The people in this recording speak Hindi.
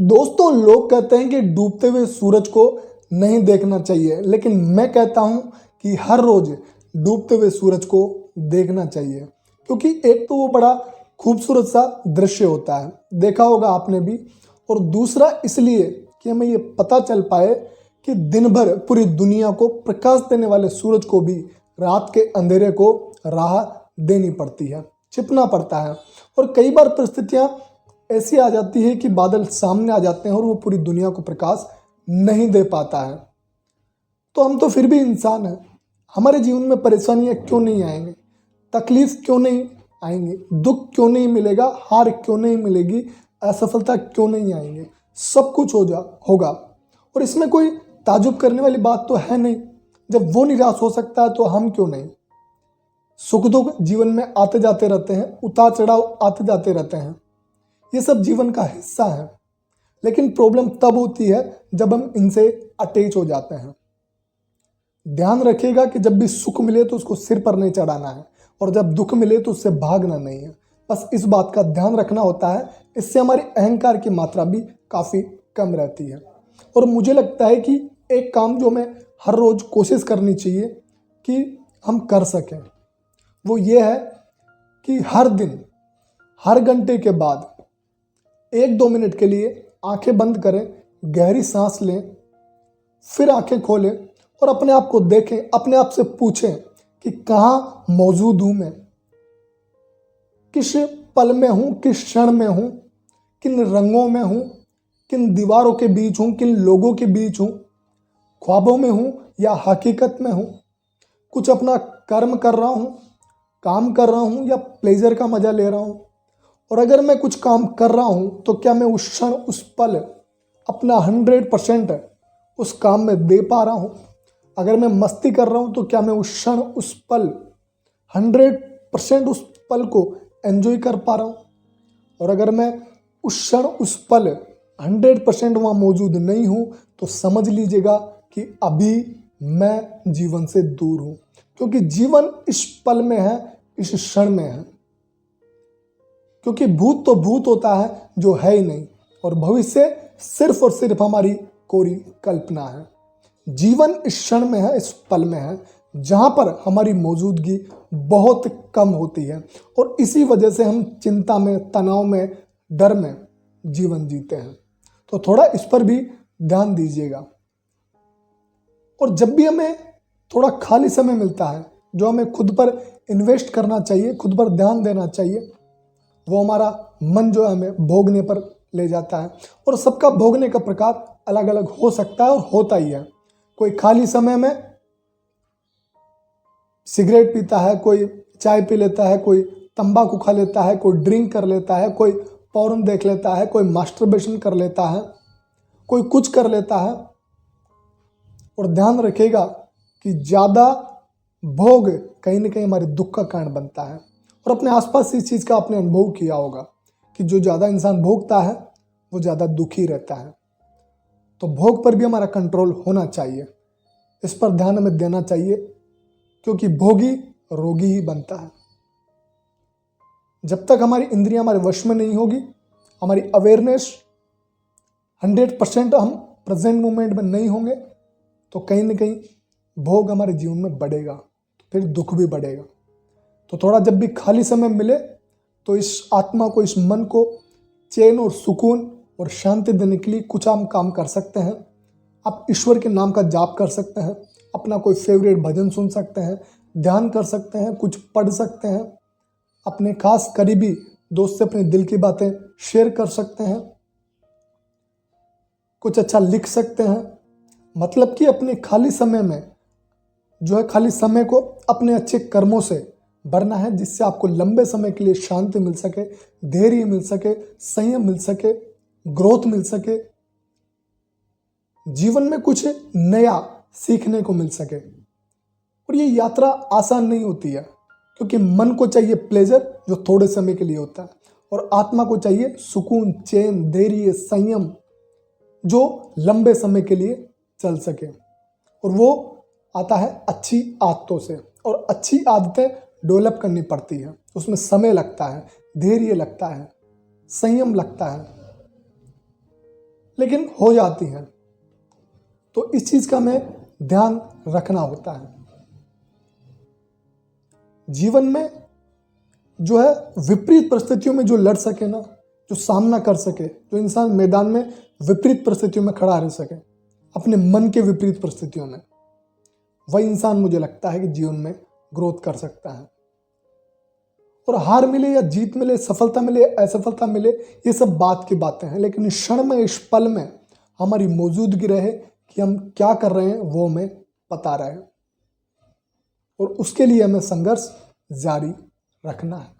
दोस्तों, लोग कहते हैं कि डूबते हुए सूरज को नहीं देखना चाहिए, लेकिन मैं कहता हूं कि हर रोज डूबते हुए सूरज को देखना चाहिए, क्योंकि एक तो वो बड़ा खूबसूरत सा दृश्य होता है, देखा होगा आपने भी। और दूसरा इसलिए कि हमें ये पता चल पाए कि दिन भर पूरी दुनिया को प्रकाश देने वाले सूरज को भी रात के अंधेरे को राह देनी पड़ती है, छिपना पड़ता है। और कई बार परिस्थितियां ऐसी आ जाती है कि बादल सामने आ जाते हैं और वो पूरी दुनिया को प्रकाश नहीं दे पाता है। तो हम तो फिर भी इंसान हैं, हमारे जीवन में परेशानियां क्यों नहीं आएंगी, तकलीफ क्यों नहीं आएंगी, दुख क्यों नहीं मिलेगा, हार क्यों नहीं मिलेगी, असफलता क्यों नहीं आएंगे, सब कुछ होगा। और इसमें कोई ताजुब करने वाली बात तो है नहीं। जब वो निराश हो सकता है तो हम क्यों नहीं। सुख दुख जीवन में आते जाते रहते हैं, उतार चढ़ाव आते जाते रहते हैं, ये सब जीवन का हिस्सा है। लेकिन प्रॉब्लम तब होती है जब हम इनसे अटैच हो जाते हैं। ध्यान रखिएगा कि जब भी सुख मिले तो उसको सिर पर नहीं चढ़ाना है, और जब दुख मिले तो उससे भागना नहीं है। बस इस बात का ध्यान रखना होता है। इससे हमारी अहंकार की मात्रा भी काफ़ी कम रहती है। और मुझे लगता है कि एक काम जो हमें हर रोज़ कोशिश करनी चाहिए कि हम कर सकें, वो ये है कि हर दिन हर घंटे के बाद 1-2 मिनट के लिए आंखें बंद करें, गहरी सांस लें, फिर आंखें खोलें और अपने आप को देखें, अपने आप से पूछें कि कहाँ मौजूद हूं मैं, किस पल में हूं, किस क्षण में हूं, किन रंगों में हूं, किन दीवारों के बीच हूं, किन लोगों के बीच हूं, ख्वाबों में हूं या हकीकत में हूं, कुछ अपना कर्म कर रहा हूं, काम कर रहा हूं या प्लेजर का मजा ले रहा हूं। और अगर मैं कुछ काम कर रहा हूं तो क्या मैं उस क्षण उस पल अपना 100% उस काम में दे पा रहा हूं। अगर मैं मस्ती कर रहा हूं तो क्या मैं उस क्षण उस पल 100% उस पल को एंजॉय कर पा रहा हूं। और अगर मैं उस क्षण उस पल 100% वहां मौजूद नहीं हूं तो समझ लीजिएगा कि अभी मैं जीवन से दूर हूं, क्योंकि जीवन इस पल में है, इस क्षण में है। क्योंकि भूत तो भूत होता है जो है ही नहीं, और भविष्य सिर्फ और सिर्फ हमारी कोरी कल्पना है। जीवन इस क्षण में है, इस पल में है, जहां पर हमारी मौजूदगी बहुत कम होती है। और इसी वजह से हम चिंता में, तनाव में, डर में जीवन जीते हैं। तो थोड़ा इस पर भी ध्यान दीजिएगा। और जब भी हमें थोड़ा खाली समय मिलता है, जो हमें खुद पर इन्वेस्ट करना चाहिए, खुद पर ध्यान देना चाहिए, वो हमारा मन जो है हमें भोगने पर ले जाता है। और सबका भोगने का प्रकार अलग अलग हो सकता है और होता ही है। कोई खाली समय में सिगरेट पीता है, कोई चाय पी लेता है, कोई तंबाकू खा लेता है, कोई ड्रिंक कर लेता है, कोई पॉर्न देख लेता है, कोई मास्टरबेशन कर लेता है, कोई कुछ कर लेता है। और ध्यान रखिएगा कि ज़्यादा भोग कहीं ना कहीं हमारे दुख का कारण बनता है। और अपने आसपास इस चीज़ का आपने अनुभव किया होगा कि जो ज़्यादा इंसान भोगता है वो ज़्यादा दुखी रहता है। तो भोग पर भी हमारा कंट्रोल होना चाहिए, इस पर ध्यान हमें देना चाहिए, क्योंकि भोगी रोगी ही बनता है। जब तक हमारी इंद्रियां हमारे वश में नहीं होगी, हमारी अवेयरनेस 100% हम प्रेजेंट मोमेंट में नहीं होंगे, तो कहीं ना कहीं भोग हमारे जीवन में बढ़ेगा, फिर दुख भी बढ़ेगा। तो थोड़ा जब भी खाली समय मिले तो इस आत्मा को, इस मन को चैन और सुकून और शांति देने के लिए कुछ हम काम कर सकते हैं। आप ईश्वर के नाम का जाप कर सकते हैं, अपना कोई फेवरेट भजन सुन सकते हैं, ध्यान कर सकते हैं, कुछ पढ़ सकते हैं, अपने खास करीबी दोस्त से अपने दिल की बातें शेयर कर सकते हैं, कुछ अच्छा लिख सकते हैं। मतलब कि अपने खाली समय में जो है, खाली समय को अपने अच्छे कर्मों से भरना है, जिससे आपको लंबे समय के लिए शांति मिल सके, धैर्य मिल सके, संयम मिल सके, ग्रोथ मिल सके, जीवन में कुछ नया सीखने को मिल सके। और ये यात्रा आसान नहीं होती है, क्योंकि मन को चाहिए प्लेजर जो थोड़े समय के लिए होता है, और आत्मा को चाहिए सुकून, चैन, धैर्य, संयम जो लंबे समय के लिए चल सके। और वो आता है अच्छी आदतों से, और अच्छी आदतें डेवलप करनी पड़ती है, उसमें समय लगता है, धैर्य लगता है, संयम लगता है। लेकिन हो जाती हैं। तो इस चीज़ का हमें ध्यान रखना होता है। जीवन में जो है विपरीत परिस्थितियों में जो लड़ सके ना, जो सामना कर सके, जो इंसान मैदान में विपरीत परिस्थितियों में खड़ा रह सके, अपने मन के विपरीत परिस्थितियों में, वही इंसान मुझे लगता है कि जीवन में ग्रोथ कर सकता है। और हार मिले या जीत मिले, सफलता मिले या असफलता मिले, ये सब बात की बातें हैं, लेकिन इस क्षण में, इस पल में हमारी मौजूदगी रहे कि हम क्या कर रहे हैं वो हमें पता रहे, और उसके लिए हमें संघर्ष जारी रखना है।